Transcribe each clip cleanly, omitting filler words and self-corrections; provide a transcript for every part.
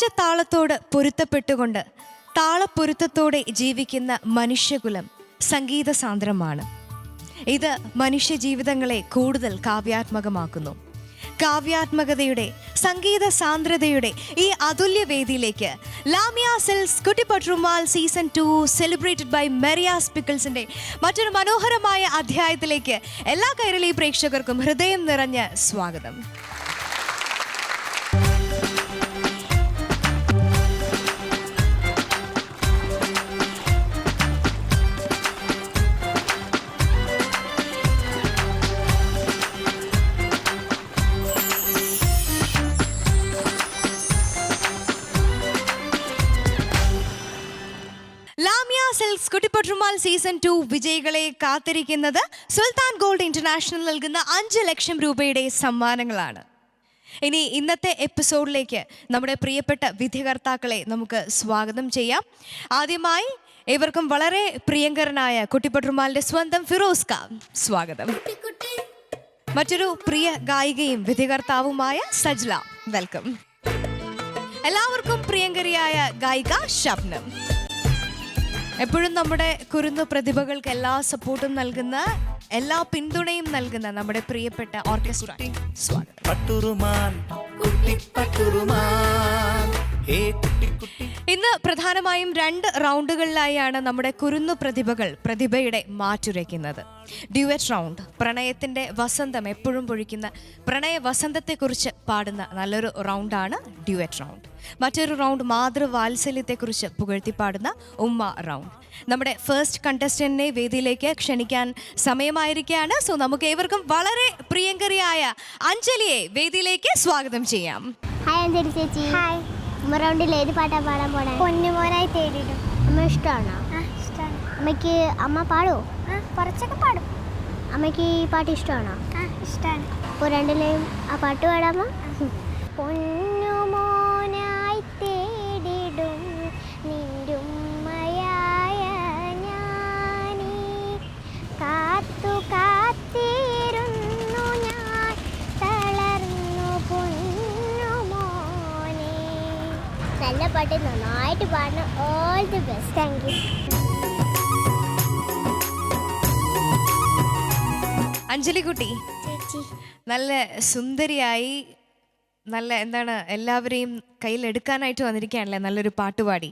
പ്രപഞ്ചതാളത്തോട് പൊരുത്തപ്പെട്ടുകൊണ്ട് താളപ്പൊരുത്തത്തോടെ ജീവിക്കുന്ന മനുഷ്യകുലം സംഗീത സാന്ദ്രമാണ്. ഇത് മനുഷ്യജീവിതങ്ങളെ കൂടുതൽ കാവ്യാത്മകമാക്കുന്നു. കാവ്യാത്മകതയുടെ സംഗീത സാന്ദ്രതയുടെ ഈ അതുല്യ വേദിയിലേക്ക് Lamiya silks Kuttippatturumal season 2 celebrated by Meriyas പിക്കിൾസിന്റെ മറ്റൊരു മനോഹരമായ അധ്യായത്തിലേക്ക് എല്ലാ കൈരളി പ്രേക്ഷകർക്കും ഹൃദയം നിറഞ്ഞ സ്വാഗതം. കുട്ടിപ്പട്ടുറുമാൽ സീസൺ 2 വിജയികളെ കാത്തിരിക്കുന്നത് സുൽത്താൻ ഗോൾഡ് ഇന്റർനാഷണൽ നൽകുന്ന 5 ലക്ഷം രൂപയുടെ സമ്മാനങ്ങളാണ്. ഇനി ഇന്നത്തെ എപ്പിസോഡിലേക്ക് നമ്മുടെ പ്രിയപ്പെട്ട വിധികർത്താക്കളെ നമുക്ക് സ്വാഗതം ചെയ്യാം. ആദ്യമായി ഏവർക്കും വളരെ പ്രിയങ്കരനായ കുട്ടിപ്പട്ടുറുമാലിന്റെ സ്വന്തം ഫിറോസ് ഖാൻ സ്വാഗതം. മറ്റൊരു പ്രിയ ഗായികയും വിധികർത്താവുമായ സജ്ല വെൽക്കം. എല്ലാവർക്കും പ്രിയങ്കരിയായ ഗായിക ഷബ്നം. എപ്പോഴും നമ്മുടെ കുരുന്നു പ്രതിഭകൾക്ക് എല്ലാ സപ്പോർട്ടും നൽകുന്ന, എല്ലാ പിന്തുണയും നൽകുന്ന നമ്മുടെ പ്രിയപ്പെട്ട ഓർക്കസ്ട്ര സ്വാഗതം. ഇന്ന് പ്രധാനമായും 2 റൗണ്ടുകളിലായാണ് നമ്മുടെ കുരുന്നു പ്രതിഭയുടെ മാറ്റുരയ്ക്കുന്നത്. ഡ്യുവറ്റ് റൗണ്ട്, പ്രണയത്തിന്റെ വസന്തം എപ്പോഴും പൊഴിക്കുന്ന പ്രണയ വസന്തത്തെക്കുറിച്ച് പാടുന്ന നല്ലൊരു റൗണ്ടാണ് ഡ്യുവറ്റ് റൗണ്ട്. മറ്റൊരു റൗണ്ട് മാതൃവാത്സല്യത്തെക്കുറിച്ച് പുകഴ്ത്തി പാടുന്ന ഉമ്മ റൗണ്ട്. നമ്മുടെ ഫസ്റ്റ് കണ്ടസ്റ്റന്റിനെ വേദിയിലേക്ക് ക്ഷണിക്കാൻ സമയമായിരിക്കുകയാണ്. സോ നമുക്ക് ഏവർക്കും വളരെ പ്രിയങ്കരിയായ അഞ്ജലിയെ വേദിയിലേക്ക് സ്വാഗതം ചെയ്യാം. ഹായ് അഞ്ജലി ചേച്ചി. ഹായ്. ഉമ്മ റൗണ്ടിൽ ഏത് പാട്ടാ പാടാൻ പോണേ? പൊന്നുമോനായി തേടിയിടും. അമ്മ ഇഷ്ടമാണോ? ഇഷ്ടമാണ്. അമ്മയ്ക്ക് അമ്മ പാടുമോ? കുറച്ചൊക്കെ പാടും. അമ്മയ്ക്ക് ഈ പാട്ട് ഇഷ്ടമാണോ? ഇഷ്ടമാണ്. ഇപ്പോൾ രണ്ടിലെയും ആ പാട്ട് പാടാമോ? പൊന്നുമോനായി തേടിടും നിന്റുമ്മയായ ഞാനീ കാത്തു കാത്തിരുന്നു ഞാൻ തളർന്നു പൊന്നുമോനെ. നല്ല പാട്ട്, നന്നായിട്ട് പാടണം. All the best. Thank U. Anjali കുട്ടി നല്ല സുന്ദരിയായി, നല്ല എന്താണ് എല്ലാവരെയും കയ്യിലെടുക്കാനായിട്ട് വന്നിരിക്കുകയാണല്ലേ, നല്ലൊരു പാട്ടുപാടി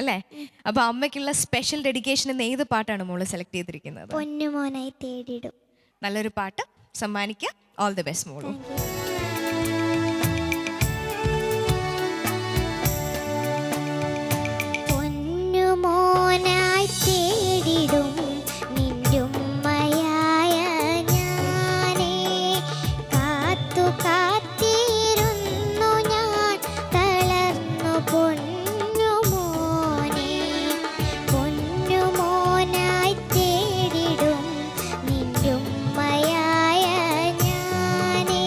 അല്ലേ? അപ്പൊ അമ്മയ്ക്കുള്ള സ്പെഷ്യൽ ഡെഡിക്കേഷൻ എന്ന് ഏത് പാട്ടാണ് മോള് സെലക്ട് ചെയ്തിരിക്കുന്നത്? പൊന്നുമോനായി തേടിടും. നല്ലൊരു പാട്ട് സമ്മാനിക്കുക. ഓൾ ദി ബെസ്റ്റ് മോളു. പൊന്നുമോനായി തേടിടും നിന്റുമ്മയായ ഞാനേ കാത്തു കാത്തിരുന്നു ഞാൻ തളർന്നു പൊന്നുമോനെ. പൊന്നുമോനായി തേടിടും നിന്റുമ്മയായ ഞാനേ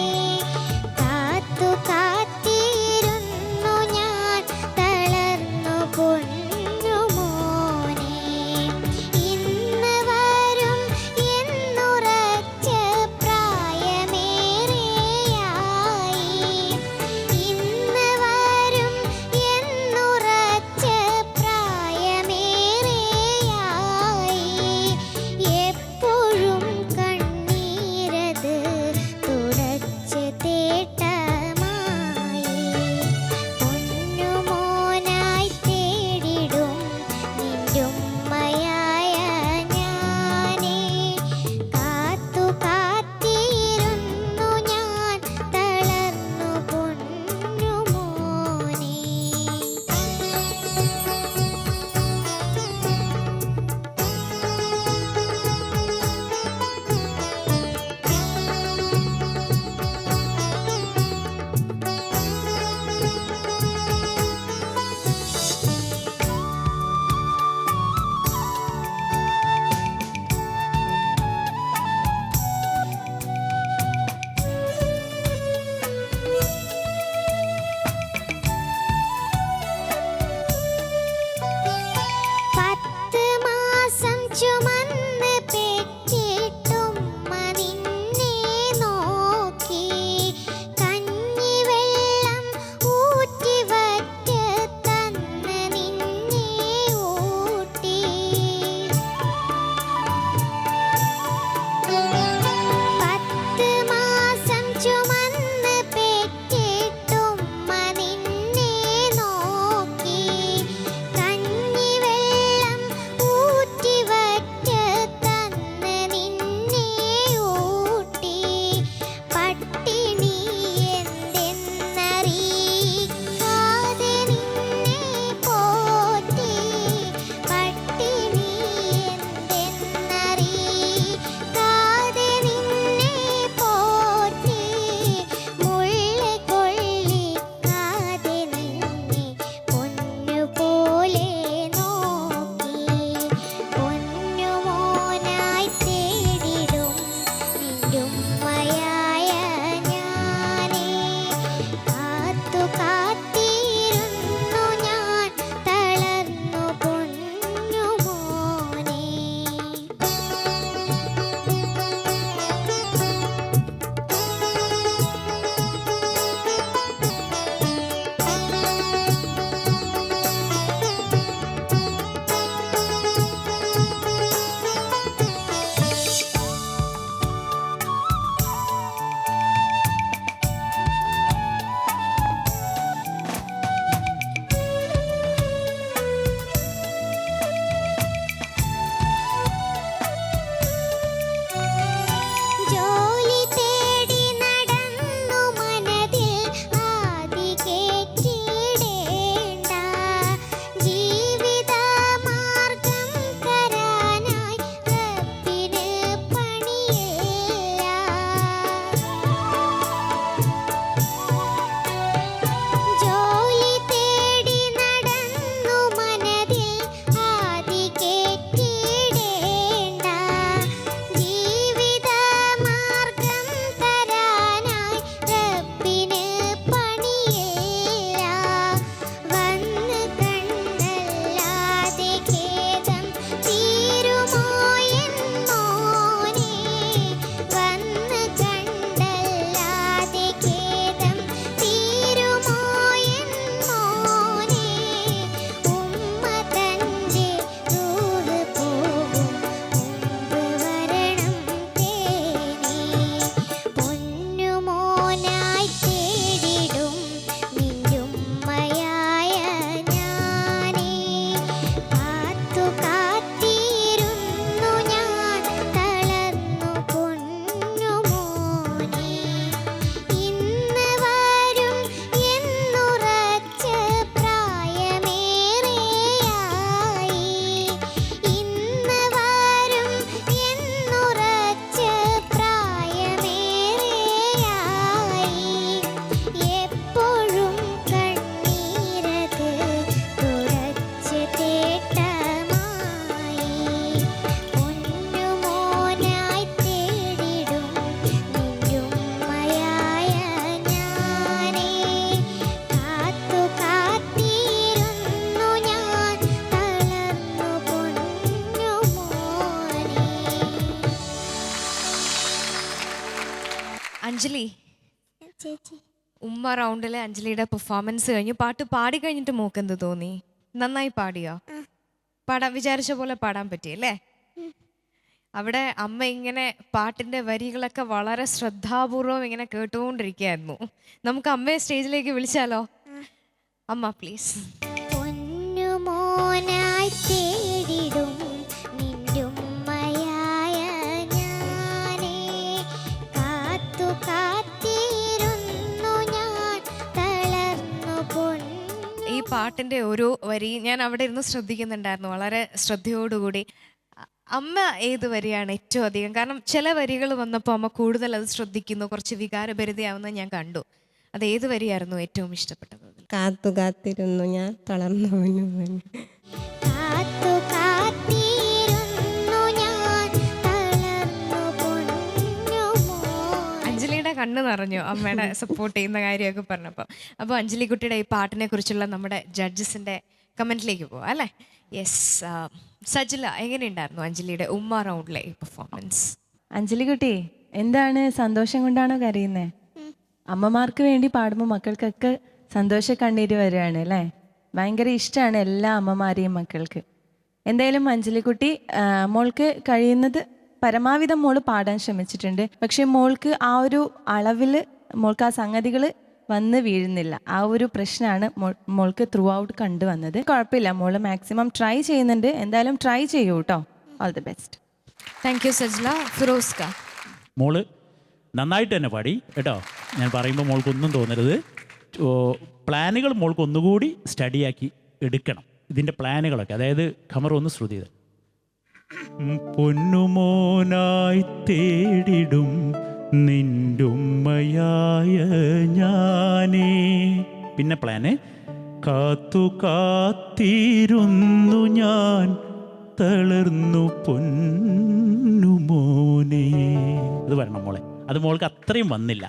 അഞ്ജലി, ചേച്ചി ഉമ്മ റൗണ്ടിലെ അഞ്ജലിയുടെ പെർഫോമൻസ് കഴിഞ്ഞു. പാട്ട് പാടി കഴിഞ്ഞിട്ട് മോക്ക് എന്ത് തോന്നി? നന്നായി പാടിയോ? പാടാൻ വിചാരിച്ച പോലെ പാടാൻ പറ്റിയല്ലേ? അവിടെ അമ്മ ഇങ്ങനെ പാട്ടിന്റെ വരികളൊക്കെ വളരെ ശ്രദ്ധാപൂർവം ഇങ്ങനെ കേട്ടുകൊണ്ടിരിക്കുകയായിരുന്നു. നമുക്ക് അമ്മയെ സ്റ്റേജിലേക്ക് വിളിച്ചാലോ? അമ്മ പ്ലീസ്. പൊന്നുമോനായി തേടിടും നിന്റുമ്മയായ ഞാനേ, കാത്തു കാത്തിരുന്നു ഞാൻ തളർന്നു ഈ പാട്ടിന്റെ ഓരോ വരി ഞാൻ അവിടെ ഇരുന്ന് ശ്രദ്ധിക്കുന്നുണ്ടായിരുന്നു വളരെ ശ്രദ്ധയോടുകൂടി. അമ്മ ഏത് വരിയാണ് ഏറ്റവും അധികം? കാരണം ചില വരികൾ വന്നപ്പോൾ അമ്മ കൂടുതൽ അത് ശ്രദ്ധിക്കുന്നു, കുറച്ച് വികാരഭരിതയാവുന്നത് ഞാൻ കണ്ടു. അത് ഏത് വരിയായിരുന്നു ഏറ്റവും ഇഷ്ടപ്പെട്ടത്? കാത്തു കാത്തിരുന്നു ഞാൻ തളർന്നു പോന്നു. കാത്തു കാത്തിരുന്നു ഞാൻ തളർന്നു പൊന്നുമോൻ. അഞ്ജലിയുടെ കണ്ണ് നിറഞ്ഞു അമ്മയുടെ സപ്പോർട്ട് ചെയ്യുന്ന കാര്യമൊക്കെ പറഞ്ഞപ്പോൾ. അപ്പോൾ അഞ്ജലിക്കുട്ടിയുടെ ഈ പാട്ടിനെ കുറിച്ചുള്ള നമ്മുടെ ജഡ്ജസിന്റെ കമന്റിലേക്ക് പോവാം അല്ലേ? യെസ്. സജില, എങ്ങനെയുണ്ടായിരുന്നു അഞ്ജലിയുടെ ഉമ്മ റൗണ്ടിലെ ഈ പെർഫോമൻസ്? അഞ്ജലിക്കുട്ടി, എന്താണ് സന്തോഷം കൊണ്ടാണോ കരയുന്നേ? അമ്മമാർക്ക് വേണ്ടി പാടുമ്പോൾ മക്കൾക്കൊക്കെ സന്തോഷ കണ്ണീര് വരികയാണ് അല്ലേ? ഭയങ്കര ഇഷ്ടമാണ് എല്ലാ അമ്മമാരെയും മക്കൾക്ക്. എന്തായാലും അഞ്ജലിക്കുട്ടി, മോൾക്ക് കഴിയുന്നത് പരമാവിധം മോള് പാടാൻ ശ്രമിച്ചിട്ടുണ്ട്. പക്ഷെ മോൾക്ക് ആ ഒരു അളവിൽ മോൾക്ക് ആ സംഗതികൾ വന്ന് വീഴുന്നില്ല. ആ ഒരു പ്രശ്നമാണ് മോൾക്ക് ത്രൂ ഔട്ട് കണ്ടുവന്നത്. കുഴപ്പമില്ല, മോള് മാക്സിമം ട്രൈ ചെയ്യുന്നുണ്ട്. എന്തായാലും ട്രൈ ചെയ്യൂ കേട്ടോ. All the best. Thank you Sajila. ഫിറോസ്ക, മോള് നന്നായിട്ട് തന്നെ പാടി കേട്ടോ. ഞാൻ പറയുമ്പോൾ മോൾക്കൊന്നും തോന്നരുത്. പ്ലാനുകൾ മോൾക്ക് ഒന്നുകൂടി സ്റ്റഡിയാക്കി എടുക്കണം, ഇതിൻ്റെ പ്ലാനുകളൊക്കെ. അതായത് ഖമർ ഒന്ന് ശ്രുതി ചെയ്ത്. പൊന്നുമോനായി തേടിടും നിന്റുമ്മയായ ഞാനേ. പിന്നെ പ്ലാന് കാത്തു കാത്തിരുന്നു ഞാൻ തളർന്നു പൊന്നുമോനെ. ഇത് വരണം മോളെ. അത് മോൾക്ക് അത്രയും വന്നില്ല,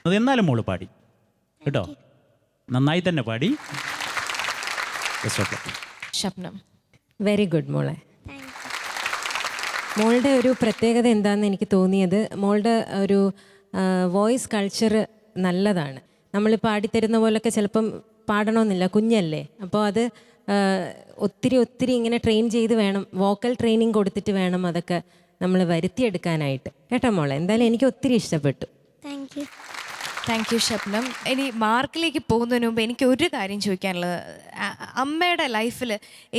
അത് എന്നാലും മോള് പാടി കേട്ടോ. നന്നായി തന്നെ പാടി. ഷബ്നം. വെരി ഗുഡ് മോളെ. മോളുടെ ഒരു പ്രത്യേകത എന്താണെന്ന് എനിക്ക് തോന്നിയത്, മോളുടെ ഒരു വോയിസ് കൾച്ചർ നല്ലതാണ്. നമ്മൾ പാടിത്തരുന്ന പോലൊക്കെ ചിലപ്പം പാടണമെന്നില്ല, കുഞ്ഞല്ലേ. അപ്പോൾ അത് ഒത്തിരി ഇങ്ങനെ ട്രെയിൻ ചെയ്ത് വേണം, വോക്കൽ ട്രെയിനിങ് കൊടുത്തിട്ട് വേണം അതൊക്കെ നമ്മൾ വരുത്തിയെടുക്കാനായിട്ട് കേട്ടോ മോളെ. എന്തായാലും എനിക്ക് ഒത്തിരി ഇഷ്ടപ്പെട്ടു. Thank U. Thank you Shabnam. ഇനി മാർക്കിലേക്ക് പോകുന്നതിന് മുമ്പ് എനിക്ക് ഒരു കാര്യം ചോദിക്കാനുള്ളത്, അമ്മയുടെ ലൈഫിൽ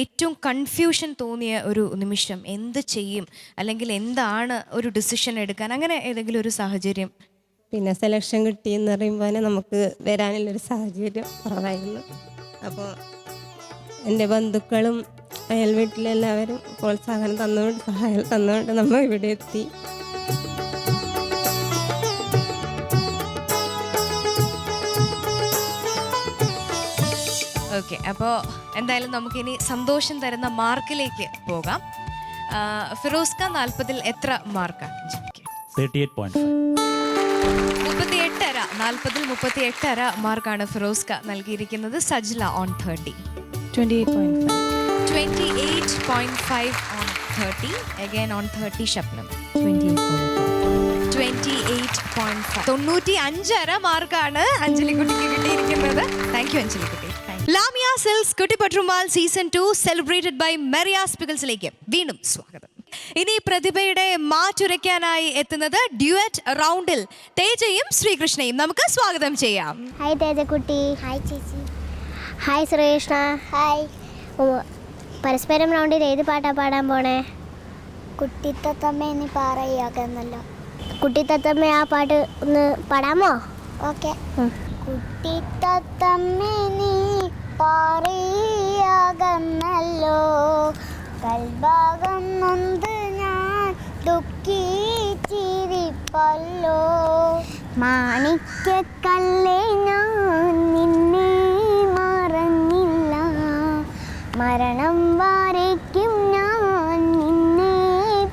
ഏറ്റവും കൺഫ്യൂഷൻ തോന്നിയ ഒരു നിമിഷം, എന്ത് ചെയ്യും അല്ലെങ്കിൽ എന്താണ് ഒരു ഡിസിഷൻ എടുക്കാൻ, അങ്ങനെ ഏതെങ്കിലും ഒരു സാഹചര്യം? പിന്നെ സെലക്ഷൻ കിട്ടിയെന്ന് പറയുമ്പോൾ തന്നെ നമുക്ക് വരാനുള്ളൊരു സാഹചര്യം കുറവായിരുന്നു. അപ്പോൾ എൻ്റെ ബന്ധുക്കളും അയൽ വീട്ടിലെല്ലാവരും പ്രോത്സാഹനം തന്നുകൊണ്ട്, സഹായം തന്നുകൊണ്ട് നമ്മൾ ഇവിടെ എത്തി. ഓക്കെ, അപ്പോൾ എന്തായാലും നമുക്കിനി സന്തോഷം തരുന്ന മാർക്കിലേക്ക് പോകാം. ഫിറോസ്ക, 40-ൽ എത്ര മാർക്കാണ്? 38.5. 38.5. 40-ൽ 38.5 മാർക്കാണ് ഫിറോസ്ക നൽകിയിരിക്കുന്നത്. Sajila on 30. 28.5. 28.5 on 30. Again on 30 Shabnam. 28.5. 95.5 മാർക്കാണ് അഞ്ജലിക്കുട്ടിക്ക് കിട്ടിയിരിക്കുന്നത്. താങ്ക് യു അഞ്ജലിക്കുട്ടി. Lamiya silks Kuttippattumal season 2 celebrated by Meriyas പിക്കിൾസിലേക്ക് വീണ്ടും സ്വാഗതം. ഇനി പ്രതിഭയുടെ മാറ്റുരയ്ക്കാനായി എത്തുന്നത് ഡ്യുവറ്റ് റൗണ്ടിൽ തേജയും ശ്രീകൃഷ്ണയും നമുക്ക് സ്വാഗതം ചെയ്യാം. ഹായ് തേജക്കുട്ടി. ഹായ് ചേച്ചി. ഹായ് ശ്രീകൃഷ്ണ. ഹായ്. പരസ്പരം റൗണ്ടിൽ ഏത് പാട്ടാ പാടാൻ പോണേ? കുട്ടിത്തത്തമ്മ നീ പറയുകയെന്നല്ലോ. കുട്ടിത്തത്തമ്മ ആ പാട്ട് ഒന്ന് പാടാമോ? ഓക്കെ. കുട്ടിത്തത്തമ്മ നീ പറയുകയെന്നല്ലോ, കൽഭാഗം നൊന്ത് ഞാൻ ദുഃഖിച്ചിരിപ്പല്ലോ. മാണിക്യക്കല്ലേ ഞാൻ നിന്നെ മറന്നില്ല, മരണം വരയ്ക്കും ഞാൻ നിന്നെ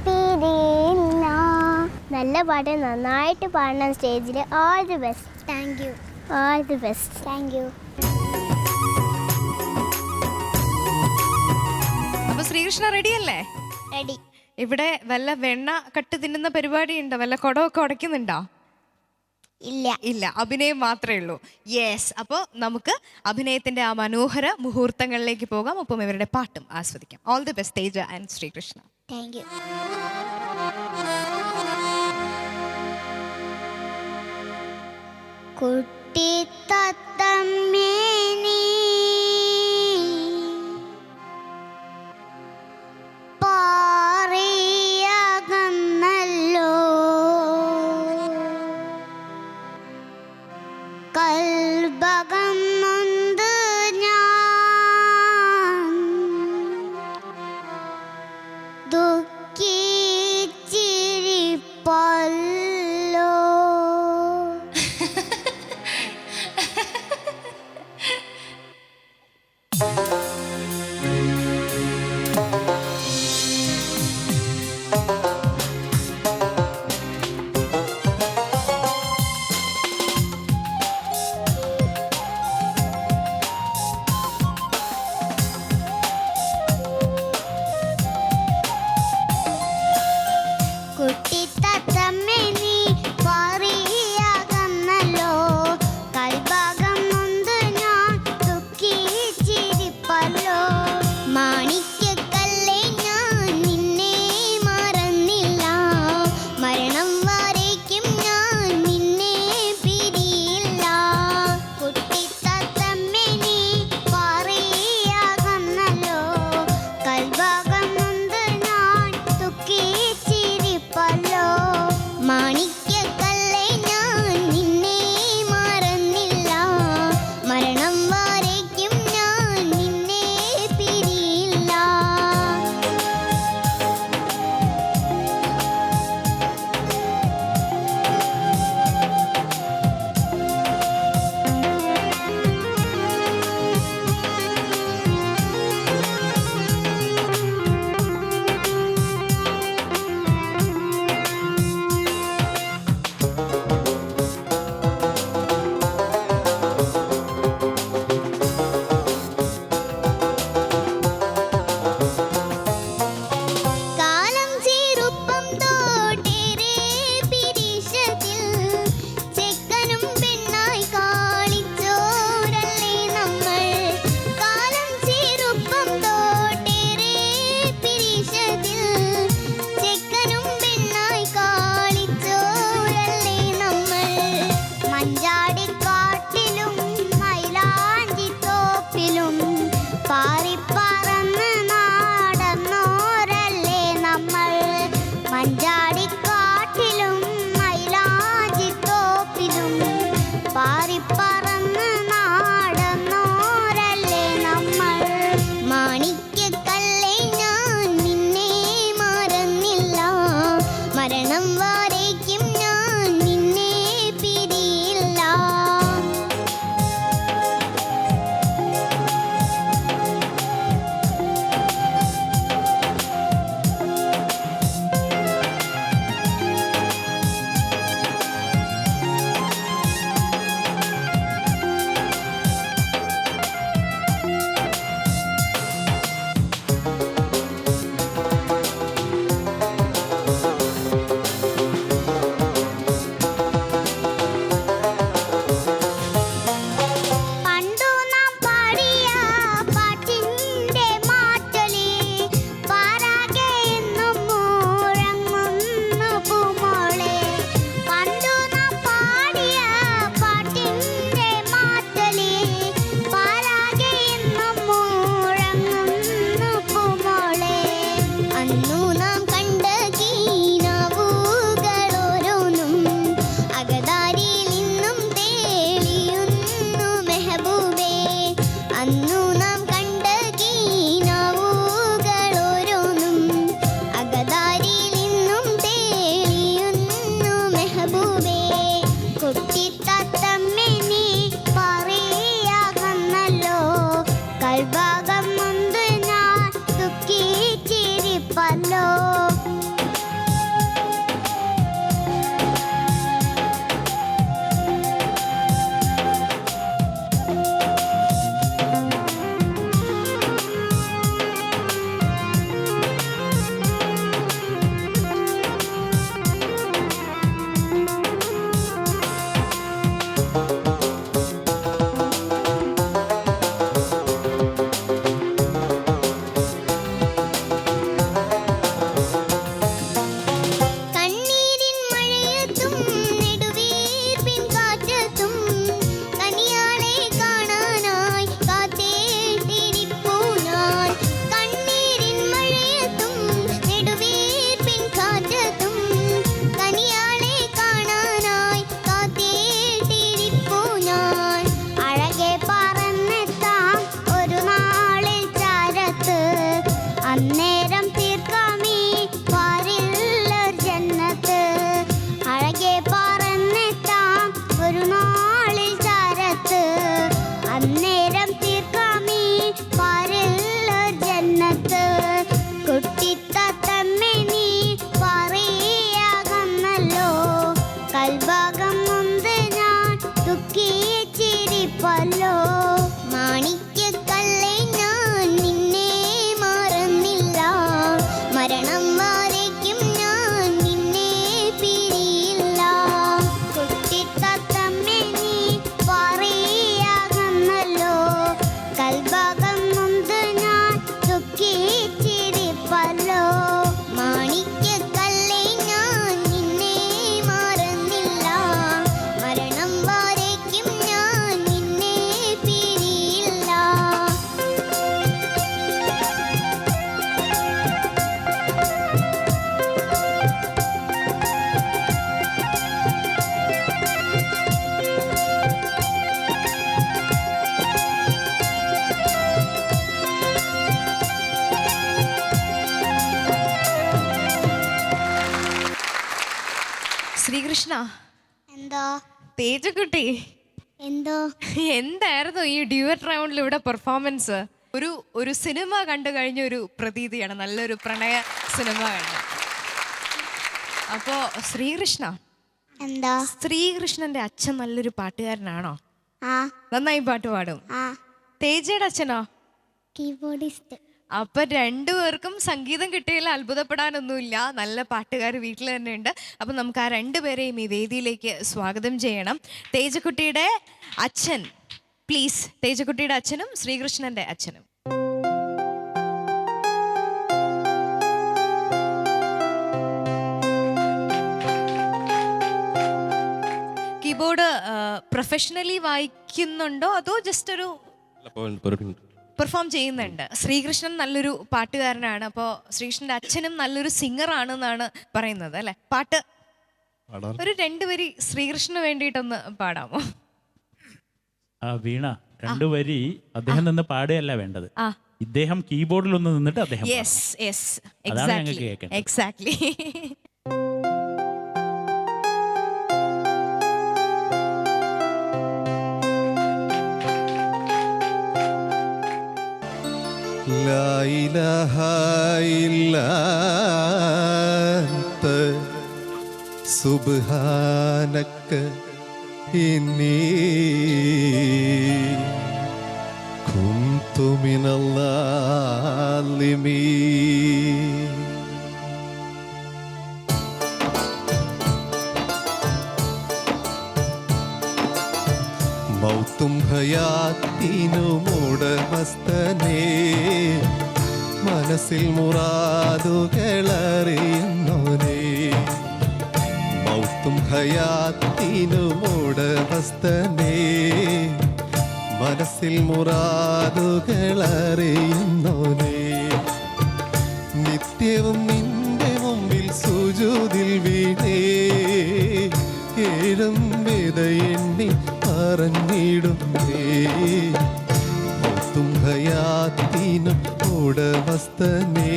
പിരിയില്ല. നല്ല പാട്ട്, നന്നായിട്ട് പാടണം സ്റ്റേജിൽ. All the best. Thank U. All the best. Thank U. അപ്പൊ ശ്രീകൃഷ്ണ റെഡി അല്ലേ? റെഡി. ഇവിടെ വല്ല വെണ്ണ കട്ട് തിന്നുന്ന പരിപാടി ഉണ്ടോ? വല്ല കുടമൊക്കെ ഉടയ്ക്കുന്നുണ്ടോ? ഇല്ല. ഇല്ല, അഭിനയം മാത്രമേ ഉള്ളൂ. യെസ്, അപ്പോൾ നമുക്ക് അഭിനയത്തിന്റെ ആ മനോഹര മുഹൂർത്തങ്ങളിലേക്ക് പോകാം, ഒപ്പം ഇവരുടെ പാട്ടും ആസ്വദിക്കാം. All the best Teja and Srikrishna. Thank you. കുട്ടി തത്തമ്മേ നീ പാറിയകന്നല്ലോ, കൽബകം നൊന്ത് ഞാൻ ദുഃഖിച്ചിരിപ്പല്ലോ. കുട്ടി തത്തമ്മേ നീ പാറിയകന്നല്ലോ, കൽഭാഗം നൊന്ത് ഞാൻ ദുഃഖിച്ചിരിപ്പല്ലോ. മാണിക്യക്കല്ലേ ഞാൻ നിന്നെ മറന്നില്ല, മരണം വരേക്കും ഞാൻ നിന്നെ പിരിയില്ല. കുട്ടി തത്തമ്മേ നീ പാറിയകന്നല്ലോ, കൽഭാഗം നൊന്ത് ഞാൻ ദുഃഖിച്ചിരിപ്പല്ലോ. മാണിക്യക്കല്ലേ ഞാൻ നിന്നെ മറന്നില്ല, മരണം വരേക്കും ഞാൻ നിന്നെ പിരിയില്ല. കാലം ചെറുപ്പം തോട്ടേറെ പിരിശത്തിൽ, ചെക്കനും പെണ്ണായി കാളിച്ചോരല്ലേ നമ്മൾ. കാലം ചെറുപ്പം തോട്ടേറെ പിരിശത്തിൽ, ചെക്കനും പെണ്ണായി കാളിച്ചോരല്ലേ നമ്മൾ. മഞ്ചാടിക്കാട്ടിലും മൈലാഞ്ചിത്തോപ്പിലും പാറിപ്പറന്ന് നടന്നോരല്ലേ നമ്മൾ. മഞ്ചാടിക്കാട്ടിലും മൈലാഞ്ചിത്തോപ്പിലും പാറിപ്പറന്ന് നടന്നോരല്ലേ നമ്മൾ. മാണിക്യക്കല്ലേ ഞാൻ നിന്നെ മറന്നില്ല, മരണം വരേക്കും ഞാൻ നിന്നെ പിരിയില്ല. അന്നേരം തീർക്കാമീ പാരില്ലൊരു ജന്നത്ത്. അഴകെ പറന്നെത്താം ഒരു നാളിൽ ചാരത്ത്. അന്നേരം തീർക്കാമീ പാരില്ലൊരു ജന്നത്ത്. കുട്ടിത്തത്തമ്മേ നീ പറയാകന്നല്ലോ. കൽഭാഗം മുമ്പ് ഞാൻ ദുഃഖിച്ചിരിപ്പല്ലോ. മാണിക്യക്കല്ലേ ഞാൻ നിന്നെ മറന്നില്ല. മരണം വരയ്ക്കും ഞാൻ നിന്നെ പിരിയില്ല. കുട്ടിത്തത്തമ്മേ നീ പറയാകന്നല്ലോ. കൽഭാഗം മുമ്പ് ഞാൻ ദുഃഖിച്ചിരിപ്പല്ലോ. മാണിക്യക്കല്ലേ ഞാൻ നിന്നെ മറന്നില്ല. മരണം വരയ്ക്കും ഞാൻ നിന്നെ പിരിയില്ല. ശ്രീകൃഷ്ണ, എന്തോ തേജക്കുട്ടി, എന്തോ എന്തായിരുന്നു ഈ ഡ്യുവറ്റ് റൗണ്ടിൽ ഇവിടെ പെർഫോമൻസ്? ഒരു സിനിമ കണ്ടു കഴിഞ്ഞ ഒരു പ്രതീതിയാണ്, നല്ലൊരു പ്രണയ സിനിമ കണ്ട. അപ്പോ ശ്രീകൃഷ്ണ, എന്തോ ശ്രീകൃഷ്ണന്റെ അച്ഛൻ നല്ലൊരു പാട്ടുകാരനാണോ? ആ നന്നായി പാട്ട് പാടും. ആ തേജയുടെ അച്ഛനോ? കീബോർഡിസ്റ്റ്. അപ്പൊ രണ്ടുപേർക്കും സംഗീതം കിട്ടിയതിൽ അത്ഭുതപ്പെടാനൊന്നുമില്ല, നല്ല പാട്ടുകാർ വീട്ടിൽ തന്നെ ഉണ്ട്. അപ്പൊ നമുക്ക് ആ രണ്ടുപേരെയും ഈ വേദിയിലേക്ക് സ്വാഗതം ചെയ്യണം. തേജക്കുട്ടിയുടെ അച്ഛൻ പ്ലീസ്. തേജക്കുട്ടിയുടെ അച്ഛനും ശ്രീകൃഷ്ണന്റെ അച്ഛനും. കീബോർഡ് പ്രൊഫഷണലി വായിക്കുന്നുണ്ടോ അതോ ജസ്റ്റ് ഒരു പെർഫോം ചെയ്യുന്നുണ്ട്? ശ്രീകൃഷ്ണൻ നല്ലൊരു പാട്ടുകാരനാണ്. അപ്പോൾ ശ്രീകൃഷ്ണന്റെ അച്ഛനും നല്ലൊരു സിംഗർ ആണെന്നാണ് പറയുന്നത് അല്ലെ? പാട്ട് ഒരു രണ്ടുപേരി ശ്രീകൃഷ്ണന് വേണ്ടിയിട്ടൊന്ന് പാടാമോ? ആ വീണ, രണ്ടുവരി അദ്ദേഹം നിന്ന് പാടുകയല്ല വേണ്ടത്, ഇദ്ദേഹം കീബോർഡിൽ ഒന്ന് നിന്നിട്ട് അദ്ദേഹം യെസ് യെസ് അതാണ് ഞങ്ങൾക്ക് കേൾക്കേണ്ടത്. എക്സാക്ട്ലി. لا إله إلا أنت سبحانك إني كنت من الظالمين. മൗത്തും ഹയാത്തിനും ഉടമസ്ഥനേ, മനസ്സിൽ മുറാദുകളറിയുന്നോനേ. മൗത്തും ഹയാത്തിനും ഉടമസ്ഥനേ, മനസ്സിൽ മുറാദുകളറിയുന്നോനേ. നിത്യവും നിന്റെ മുമ്പിൽ സുജൂദിൽ വീണേ, ഏഴും വേദ എണ്ണി പറഞ്ഞിടുന്നേ. മൗത്തും ഹയാത്തിനും ഉടമസ്ഥനേ,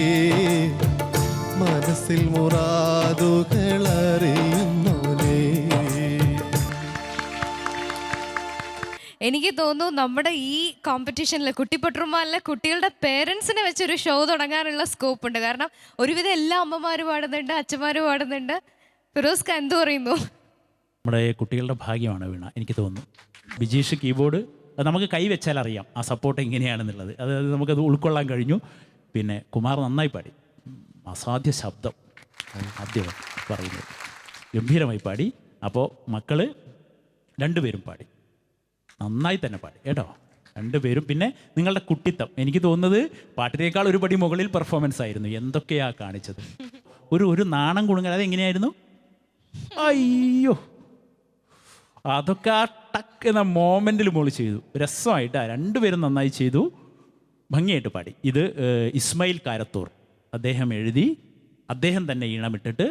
മനസ്സിൽ മുറാദുകളറിയുന്നോനേ. എനിക്ക് തോന്നുന്നു നമ്മുടെ ഈ കോമ്പറ്റീഷനിൽ കുട്ടിപ്പട്ടുമാലിലെ കുട്ടികളുടെ പേരൻസിനെ വെച്ചൊരു ഷോ തുടങ്ങാനുള്ള സ്കോപ്പ് ഉണ്ട്. കാരണം ഒരുവിധം എല്ലാ അമ്മമാരും പാടുന്നുണ്ട്, അച്ഛന്മാരും പാടുന്നുണ്ട്. ഫിറോസ്ക എന്തു പറയുന്നു? നമ്മുടെ കുട്ടികളുടെ ഭാഗ്യമാണ് വീണ, എനിക്ക് തോന്നുന്നു. ബിജീഷ് കീബോർഡ്, അത് നമുക്ക് കൈവച്ചാൽ അറിയാം ആ സപ്പോർട്ട് എങ്ങനെയാണെന്നുള്ളത്. അത് നമുക്കത് ഉൾക്കൊള്ളാൻ കഴിഞ്ഞു. പിന്നെ കുമാർ നന്നായി പാടി, അസാധ്യ ശബ്ദം ആദ്യം പറയുന്നത്, ഗംഭീരമായി പാടി. അപ്പോൾ മക്കള് രണ്ടുപേരും പാടി, നന്നായി തന്നെ പാടി കേട്ടോ, രണ്ടുപേരും. പിന്നെ നിങ്ങളുടെ കുട്ടിത്തം, എനിക്ക് തോന്നുന്നത് പാട്ടിനേക്കാൾ ഒരു പടി മുകളിൽ പെർഫോമൻസ് ആയിരുന്നു. എന്തൊക്കെയാ കാണിച്ചത്, ഒരു നാണം കുടുങ്ങൽ. അതെങ്ങനെയായിരുന്നു? അയ്യോ, അതൊക്കെ ആ ടക്ക് എന്ന മോമെൻറ്റിൽ മോള് ചെയ്തു. രസമായിട്ട് രണ്ടുപേരും നന്നായി ചെയ്തു, ഭംഗിയായിട്ട് പാടി. ഇത് ഇസ്മായിൽ കാരത്തൂർ അദ്ദേഹം എഴുതി, അദ്ദേഹം തന്നെ ഈണമിട്ടിട്ട്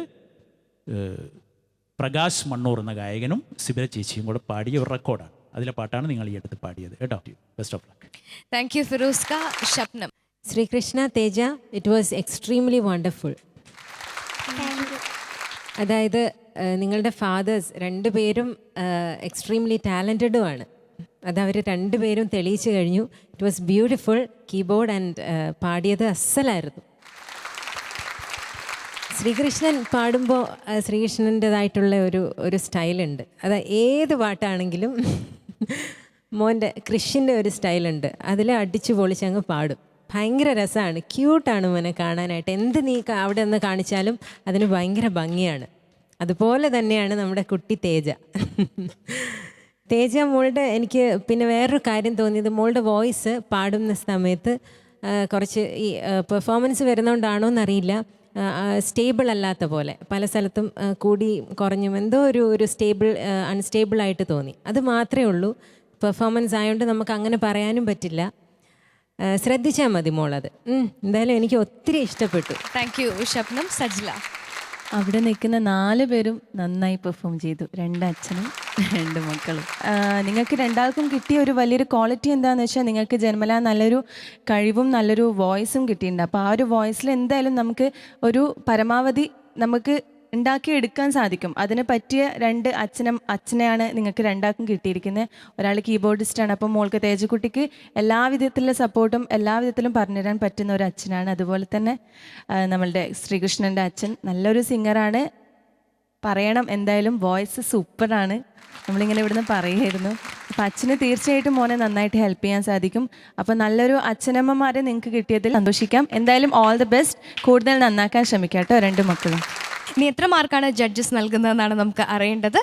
പ്രകാശ് മണ്ണൂർ എന്ന ഗായകനും സിബിര ചേച്ചിയും കൂടെ പാടിയ ഒരു റെക്കോർഡാണ്. അതിലെ പാട്ടാണ് നിങ്ങൾ ഈ അടുത്ത് പാടിയത് കേട്ടോ. Best of luck. Thank you ഫിറോസ്ക. Shabnam. Sreekrishna, Teja, it was extremely wonderful. അതായത് നിങ്ങളുടെ ഫാദേഴ്സ് രണ്ടുപേരും എക്സ്ട്രീംലി ടാലൻറ്റഡുമാണ്. അതവർ രണ്ടുപേരും തെളിയിച്ചു കഴിഞ്ഞു. It was beautiful. Keyboard and പാടിയത് അസ്സലായിരുന്നു. ശ്രീകൃഷ്ണൻ പാടുമ്പോൾ ശ്രീകൃഷ്ണൻ്റെതായിട്ടുള്ള ഒരു സ്റ്റൈലുണ്ട്. അത് ഏത് പാട്ടാണെങ്കിലും മോൻ്റെ കൃഷിൻ്റെ ഒരു സ്റ്റൈലുണ്ട്. അതിൽ അടിച്ചു പൊളിച്ചങ്ങ് പാടും. ഭയങ്കര രസമാണ്, ക്യൂട്ടാണ് മോനെ കാണാനായിട്ട്. എന്ത് നീ അവിടെ നിന്ന് കാണിച്ചാലും അതിന് ഭയങ്കര ഭംഗിയാണ്. അതുപോലെ തന്നെയാണ് നമ്മുടെ കുട്ടി തേജ. തേജ മോളുടെ എനിക്ക് പിന്നെ വേറൊരു കാര്യം തോന്നിയത്, മോളുടെ വോയിസ് പാടുന്ന സമയത്ത് കുറച്ച് ഈ പെർഫോമൻസ് വരുന്നതുകൊണ്ടാണോ എന്നറിയില്ല, സ്റ്റേബിൾ അല്ലാത്ത പോലെ പല സ്ഥലത്തും കൂടി കുറഞ്ഞും എന്തോ ഒരു അൺസ്റ്റേബിളായിട്ട് തോന്നി. അത് മാത്രമേ ഉള്ളൂ. പെർഫോമൻസ് ആയതുകൊണ്ട് നമുക്ക് അങ്ങനെ പറയാനും പറ്റില്ല. ശ്രദ്ധിച്ചാൽ മതി മോളത്. എന്തായാലും എനിക്ക് ഒത്തിരി ഇഷ്ടപ്പെട്ടു. Thank you Shabnam. സജ്ല? അവിടെ നിൽക്കുന്ന 4 പേരും നന്നായി പെർഫോം ചെയ്തു. 2 അച്ഛനും 2 മക്കളും. നിങ്ങൾക്ക് രണ്ടാൾക്കും കിട്ടിയ ഒരു വലിയൊരു ക്വാളിറ്റി എന്താണെന്ന് വെച്ചാൽ, നിങ്ങൾക്ക് ജന്മലാ നല്ലൊരു കഴിവും നല്ലൊരു വോയിസും കിട്ടിയിട്ടുണ്ട്. അപ്പോൾ ആ ഒരു വോയിസിൽ എന്തായാലും നമുക്ക് ഒരു പരമാവധി നമുക്ക് ഉണ്ടാക്കിയെടുക്കാൻ സാധിക്കും. അതിന് പറ്റിയ 2 അച്ഛനെയാണ് നിങ്ങൾക്ക് രണ്ടാൾക്കും കിട്ടിയിരിക്കുന്നത്. ഒരാൾ കീബോർഡിസ്റ്റാണ്. അപ്പം മോൾക്ക് തേജക്കുട്ടിക്ക് എല്ലാ വിധത്തിലുള്ള സപ്പോർട്ടും എല്ലാ വിധത്തിലും പറഞ്ഞുതരാൻ പറ്റുന്ന ഒരു അച്ഛനാണ്. അതുപോലെ തന്നെ നമ്മളുടെ ശ്രീകൃഷ്ണൻ്റെ അച്ഛൻ നല്ലൊരു സിംഗറാണ്. പറയണം, എന്തായാലും വോയിസ് സൂപ്പറാണ്. നമ്മളിങ്ങനെ ഇവിടുന്ന് പറയുമായിരുന്നു. അപ്പം അച്ഛന് തീർച്ചയായിട്ടും മോനെ നന്നായിട്ട് ഹെൽപ്പ് ചെയ്യാൻ സാധിക്കും. അപ്പം നല്ലൊരു അച്ഛനമ്മമാരെ നിങ്ങൾക്ക് കിട്ടിയതിൽ സന്തോഷിക്കാം. എന്തായാലും ഓൾ ദി ബെസ്റ്റ്. കൂടുതൽ നന്നാക്കാൻ ശ്രമിക്കാം കേട്ടോ 2 മക്കളും. ഇനി എത്ര മാർക്കാണ് ജഡ്ജസ് നൽകുന്നതെന്നാണ് നമുക്ക് അറിയേണ്ടത്.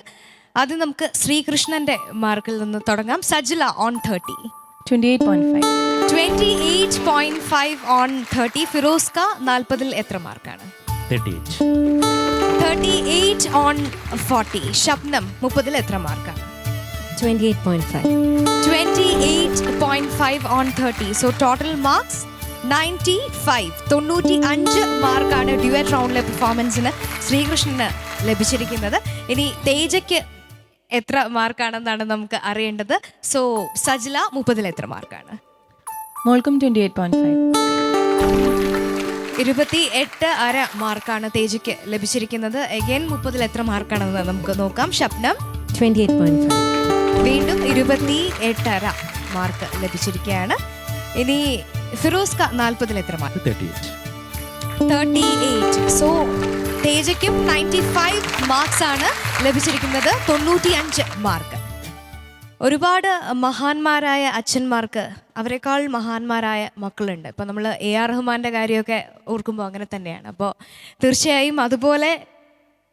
അത് നമുക്ക് ശ്രീകൃഷ്ണന്റെ മാർക്കിൽ നിന്ന് തുടങ്ങാം. സജ്ല ഓൺ 30. 28.5. 28.5 ഓൺ 30. ഫിറോസ്ക 40-ൽ എത്ര മാർക്കാണ്? 38. 38 ഓൺ 40. ഷബ്നം 30-ൽ എത്ര മാർക്കാണ്? 28.5. 28.5 ഓൺ 30. So total marks 95. 95 മാർക്കാണ് ഡ്യുവറ്റ് റൗണ്ടിലെ പെർഫോമൻസിന് ശ്രീകൃഷ്ണന് ലഭിച്ചിരിക്കുന്നത്. ഇനി തേജയ്ക്ക് എത്ര മാർക്കാണെന്നാണ് നമുക്ക് അറിയേണ്ടത്. സോ സജ്ല 30-ൽ എത്ര മാർക്കാണ്? മോൾക്കും 28.5. 28.5 മാർക്കാണ് തേജയ്ക്ക് ലഭിച്ചിരിക്കുന്നത്. എഗൈൻ 30-ൽ എത്ര മാർക്കാണെന്ന് നമുക്ക് നോക്കാം. ഷബ്നം 28.5. വീണ്ടും 28.5 മാർക്ക് ലഭിച്ചിരിക്കുകയാണ്. ഇനി ഫിറോസ്ക 40-ൽ എത്ര മാർക്ക്? 38. 38. സോ തേജയ്ക്കും 95 മാർക്സ് ആണ് ലഭിച്ചിരിക്കുന്നത്. 95 മാർക്ക്. ഒരുപാട് മഹാന്മാരായ അച്ഛന്മാർക്ക് അവരെക്കാൾ മഹാന്മാരായ മക്കളുണ്ട്. ഇപ്പോൾ നമ്മൾ AR റഹ്മാൻ്റെ കാര്യമൊക്കെ ഓർക്കുമ്പോൾ അങ്ങനെ തന്നെയാണ്. അപ്പോൾ തീർച്ചയായും അതുപോലെ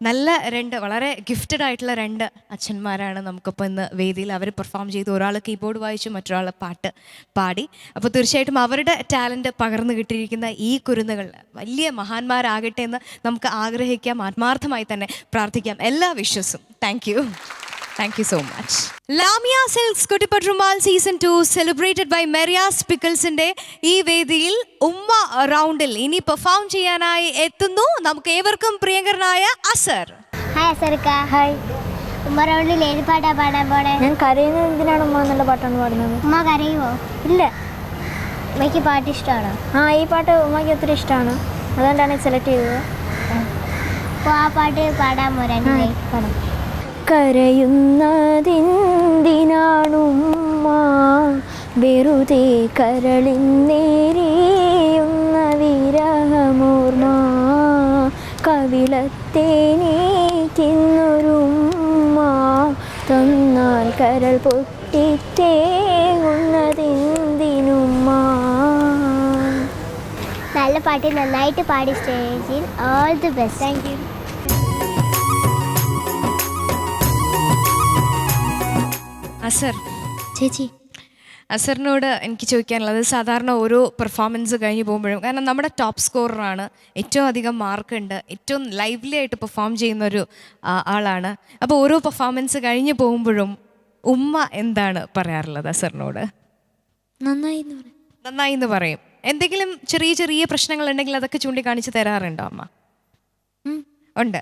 നല്ല 2 വളരെ ഗിഫ്റ്റഡ് ആയിട്ടുള്ള 2 അച്ഛന്മാരാണ് നമുക്കിപ്പോൾ ഇന്ന് വേദിയിൽ. അവർ പെർഫോം ചെയ്തു. ഒരാൾ കീബോർഡ് വായിച്ചു, മറ്റൊരാൾ പാട്ട് പാടി. അപ്പോൾ തീർച്ചയായിട്ടും അവരുടെ ടാലൻറ്റ് പകർന്നു കിട്ടിയിരിക്കുന്ന ഈ കുരുന്നുകൾ വലിയ മഹാന്മാരാകട്ടെ എന്ന് നമുക്ക് ആഗ്രഹിക്കാം. ആത്മാർത്ഥമായി തന്നെ പ്രാർത്ഥിക്കാം. എല്ലാ വിശ്വസും. Thank you so much. Lamiya silks Kuttippattumal season 2 celebrated by Meriyas പിക്കിൾസിന്റെ ഈ വേദിയിൽ ഉമ്മ റൗണ്ടിൽ ഇനി പെർഫോം ചെയ്യാനായി എത്തുന്നു നമുക്ക് ഏവർക്കും പ്രിയങ്കരനായ അസർ. ഹായ് അസർക്ക. ഹായ്. ഉമ്മ റൗണ്ടിൽ ഏത് പാട്ടാ പാടാൻ പോണേ? ഞാൻ കരയുന്നത് എന്തിനാണ് ഉമ്മ എന്നുള്ള പാട്ടാണ് പാടുന്നത്. ഉമ്മ കരയുമോ? ഇല്ല. ഉമ്മയ്ക്ക് പാട്ട് ഇഷ്ടമാണോ? ഈ പാട്ട് ഉമ്മയ്ക്ക് ഒത്തിരി ഇഷ്ടമാണ്, അതുകൊണ്ടാണ് സെലക്ട് ചെയ്തത്. അപ്പോൾ ആ പാട്ട് പാടാൻ പോരാ? പാടാം. കരയുന്നതെന്തിനാണുമ്മ, വെറുതെ കരളിന്നേരിയുന്ന വിരഹമോർമ്മ, കവിളത്തെ നീക്കുന്നൊരുമ്മ, തന്നാൽ കരൾ പൊട്ടിത്തേങ്ങുന്നതെന്തിനുമ്മ. നല്ല പാട്ട് നന്നായിട്ട് പാടി സ്റ്റേജിൽ. All the best. Thank you. Azar ചേച്ചി, അസറിനോട് എനിക്ക് ചോദിക്കാനുള്ളത്, സാധാരണ ഓരോ പെർഫോമൻസ് കഴിഞ്ഞ് പോകുമ്പോഴും, കാരണം നമ്മുടെ ടോപ്പ് സ്കോററാണ്, ഏറ്റവും അധികം മാർക്കുണ്ട്, ഏറ്റവും ലൈവ്ലി ആയിട്ട് പെർഫോം ചെയ്യുന്നൊരു ആളാണ്. അപ്പോൾ ഓരോ പെർഫോമൻസ് കഴിഞ്ഞ് പോകുമ്പോഴും ഉമ്മ എന്താണ് പറയാറുള്ളത് അസറിനോട്? നന്നായി എന്ന് പറയും. എന്തെങ്കിലും ചെറിയ ചെറിയ പ്രശ്നങ്ങൾ ഉണ്ടെങ്കിൽ അതൊക്കെ ചൂണ്ടിക്കാണിച്ച് തരാറുണ്ടോ അമ്മ? ഉണ്ട്.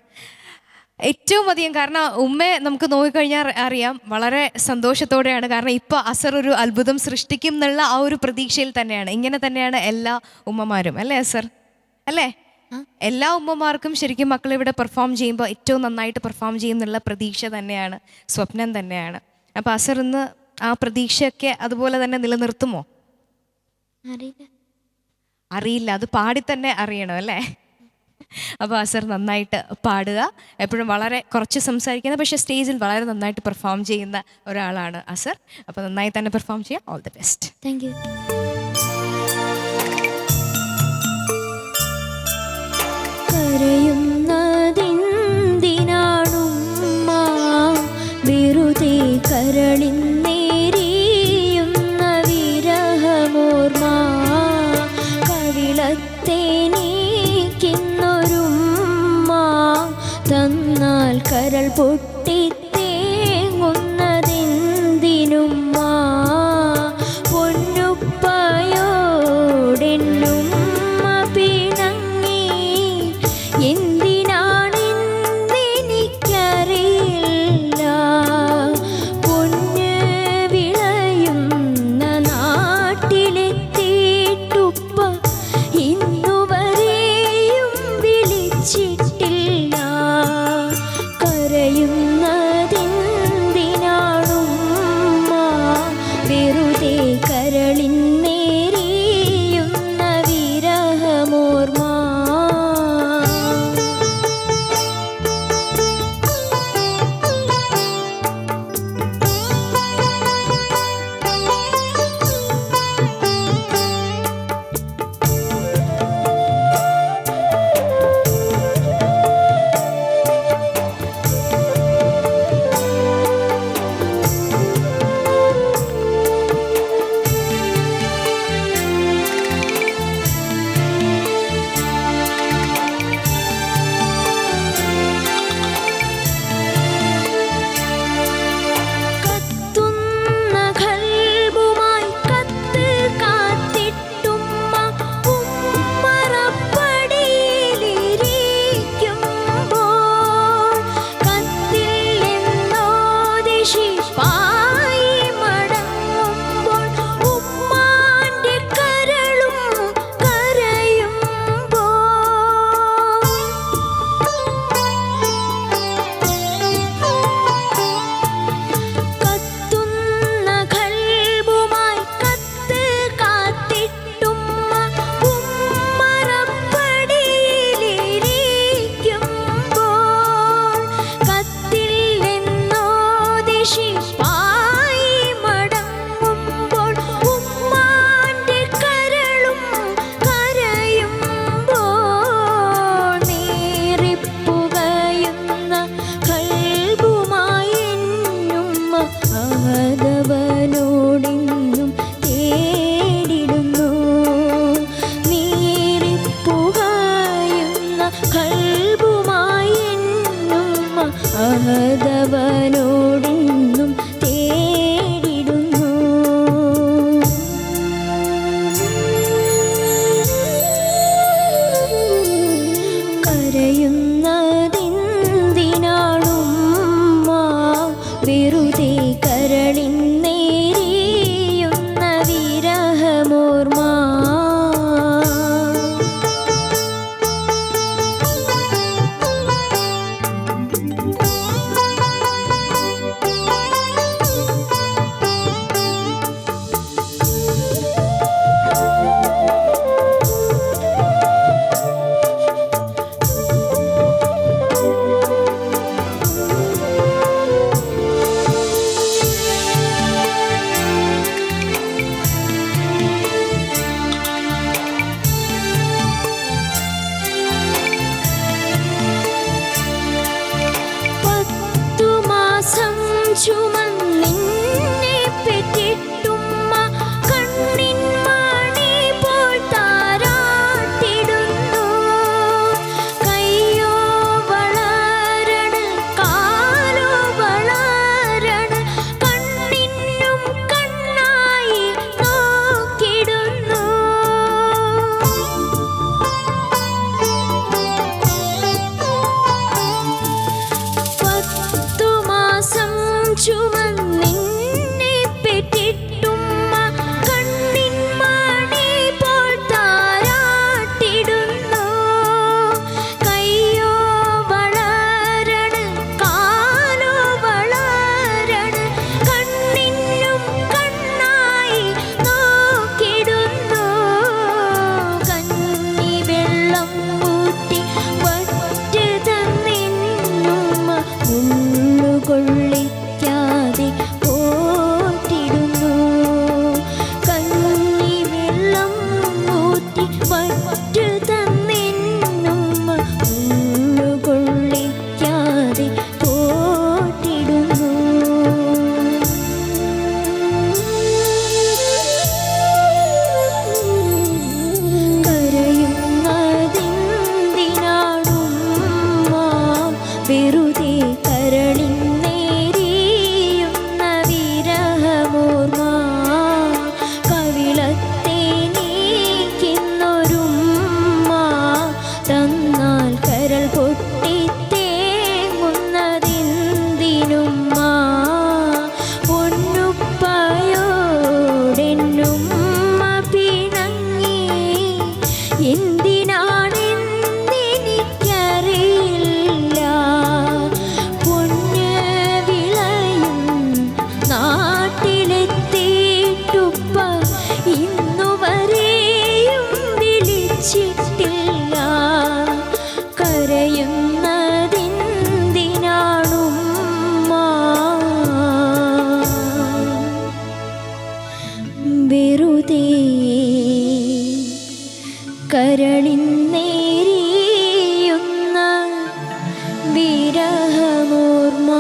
ഏറ്റവും അധികം കാരണം ഉമ്മയെ നമുക്ക് നോക്കിക്കഴിഞ്ഞാൽ അറിയാം വളരെ സന്തോഷത്തോടെയാണ്. കാരണം ഇപ്പോൾ അസർ ഒരു അത്ഭുതം സൃഷ്ടിക്കും എന്നുള്ള ആ ഒരു പ്രതീക്ഷയിൽ തന്നെയാണ്. ഇങ്ങനെ തന്നെയാണ് എല്ലാ ഉമ്മമാരും, അല്ലേ അസർ? അല്ലേ? എല്ലാ ഉമ്മമാർക്കും ശരിക്കും മക്കൾ ഇവിടെ പെർഫോം ചെയ്യുമ്പോൾ ഏറ്റവും നന്നായിട്ട് പെർഫോം ചെയ്യുന്നുള്ള പ്രതീക്ഷ തന്നെയാണ്, സ്വപ്നം തന്നെയാണ്. അപ്പോൾ അസർ ഇന്ന് ആ പ്രതീക്ഷയൊക്കെ അതുപോലെ തന്നെ നിലനിർത്തുമോ? അറിയില്ല, അത് പാടി തന്നെ അറിയണം, അല്ലേ? അപ്പോൾ അസർ നന്നായിട്ട് പാടുക. എപ്പോഴും വളരെ കുറച്ച് സംസാരിക്കുന്ന പക്ഷേ സ്റ്റേജിൽ വളരെ നന്നായിട്ട് പെർഫോം ചെയ്യുന്ന ഒരാളാണ് അസർ. അപ്പോൾ നന്നായി തന്നെ പെർഫോം ചെയ്യാം. All the best. Thank you. കരയുന്നതെന്തിനാണുമ്മ വെറുതെ കരളിന്നേരിയുന്ന വിരഹമോർമ്മ കവിളത്തെ നീക്കുന്നൊരുമ്മ തന്നാൽ കരൾ പൊട്ടിത്തേങ്ങുന്നതെന്തിനുമ്മ പൊന്നുപ്പയോടെന്നുമ്മ പിണങ്ങി എന്തിനാണെന്നെനിക്കറിയില്ല പൊന്ന് വിളയുന്ന നാട്ടിലെത്തിയിട്ടുപ്പ ഇന്നുവരെയും വിളിച്ചിട്ടില്ല കരയുന്ന ഊട്ടി വറ്റ് തന്നിന്നുമ്മ ഉള്ളുകൊള്ളിക്കാതെ പോറ്റിടുന്നു. കഞ്ഞി വെള്ളം ഊറ്റി വറ്റ് തന്നിന്നുമ്മ ഉള്ളുകൊള്ളിക്കാതെ പോറ്റിടുന്നു. കരയുന്നതെന്തിനാണുമ്മ വെറുതെ കരളിന്നേരിയുന്ന വിരഹമോർമ്മ. കവിളത്തെ നീക്കുന്നൊരുമ്മ തന്നാൽ കരൾ പൊട്ടിത്തേങ്ങുന്നതെന്തിനുമ്മ. പൊന്നുപ്പയോടെന്നുമ്മ പിണങ്ങി എന്തിനാണെന്നെനിക്കറിയില്ല. പൊന്ന് വിളയും നാട്ടിലെത്തിയിട്ടുപ്പ ഇന്നുവരെയും വിളിച്ചിട്ടില്ല. കരയുന്നതെന്തിനാണുമ്മ വെറുതെ കരളിന്നേരിയുന്ന വിരഹമോർമ്മ.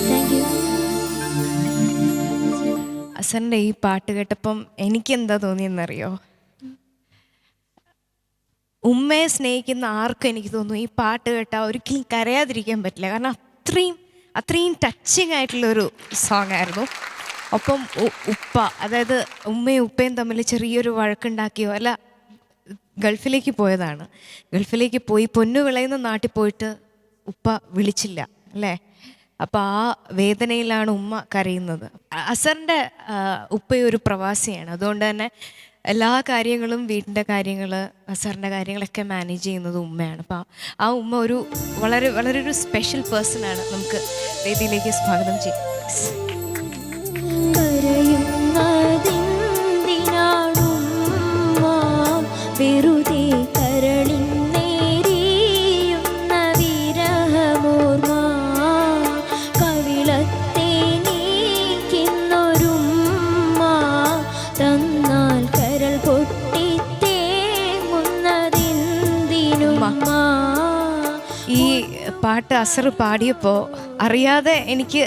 Thank you. അസറിൻ്റെ ഈ പാട്ട് കേട്ടപ്പം എനിക്കെന്താ തോന്നിയെന്നറിയോ? ഉമ്മയെ സ്നേഹിക്കുന്ന ആർക്കും എനിക്ക് തോന്നുന്നു ഈ പാട്ട് കേട്ടാൽ ഒരിക്കലും കരയാതിരിക്കാൻ പറ്റില്ല. കാരണം അത്രയും ടച്ചിങ് ആയിട്ടുള്ളൊരു സോങ് ആയിരുന്നു. ഒപ്പം ഉപ്പ, അതായത് ഉമ്മയും ഉപ്പയും തമ്മിൽ ചെറിയൊരു വഴക്കുണ്ടാക്കിയോ അല്ല, ഗൾഫിലേക്ക് പോയതാണ്. ഗൾഫിലേക്ക് പോയി പൊന്നു വിളയുന്ന നാട്ടിൽ പോയിട്ട് ഉപ്പ വിളിച്ചില്ല അല്ലേ? അപ്പോൾ ആ വേദനയിലാണ് ഉമ്മ കരയുന്നത്. അസറിൻ്റെ ഉപ്പയൊരു പ്രവാസിയാണ്. അതുകൊണ്ട് തന്നെ എല്ലാ കാര്യങ്ങളും, വീടിൻ്റെ കാര്യങ്ങൾ, അസറിൻ്റെ കാര്യങ്ങളൊക്കെ മാനേജ് ചെയ്യുന്നത് ഉമ്മയാണ്. അപ്പോൾ ആ ഉമ്മ ഒരു വളരെ വളരെ ഒരു സ്പെഷ്യൽ പേഴ്സണാണ്. നമുക്ക് വേദിയിലേക്ക് സ്വാഗതം ചെയ്യും. കരയുന്നതെന്തിനാണുമ്മ വെറുതെ കരളിന്നേരിയുന്ന വിരഹമോർമ്മ. കവിളത്തെ നീക്കുന്നൊരുമ്മ തന്നാൽ കരൾ പൊട്ടിത്തേങ്ങുന്നതെന്തിനുമ്മ. ഈ പാട്ട് അസർ പാടിയപ്പോൾ അറിയാതെ എനിക്ക്